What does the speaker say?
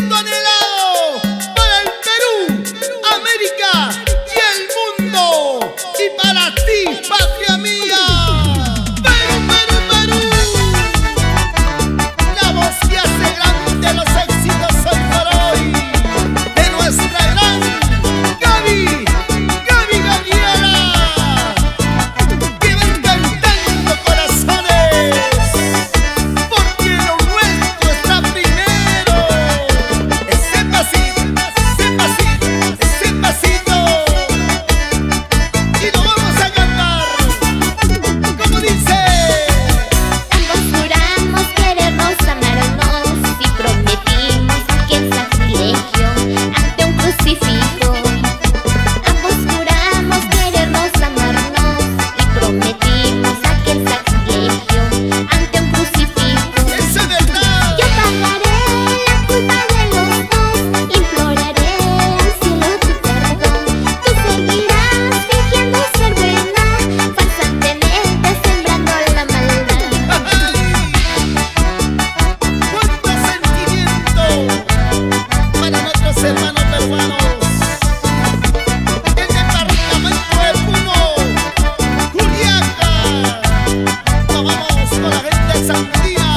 Cristo anhelado para el Perú, América y el mundo. Y para ti, patria mía. Perú, Perú, Perú. La voz que hace grande los éxitos hoy por hoy de nuestra gran Gaby, Gaby Gabriela. Que ven cantando corazones, porque lo nuestro está primero. Ese pasito, ese pasito, ese pasito. Y lo vamos a cantar como dice. Ambos juramos querernos, amarnos y prometimos que en sacrilegio ante un crucifijo. Ambos juramos querernos, amarnos y prometimos aquel sacrilegio ante un crucifijo. Eso es verdad. Yo pagaré la culpa de los dos, imploraré al cielo tu perdón. Tú seguirás fingiendo ser buena, falsamente sembrando la maldad. ¡Cuánto sentimiento para nuestros hermanos peruanos! El departamento de Puno, Juliaca. Nos vamos con la gente de Sandía.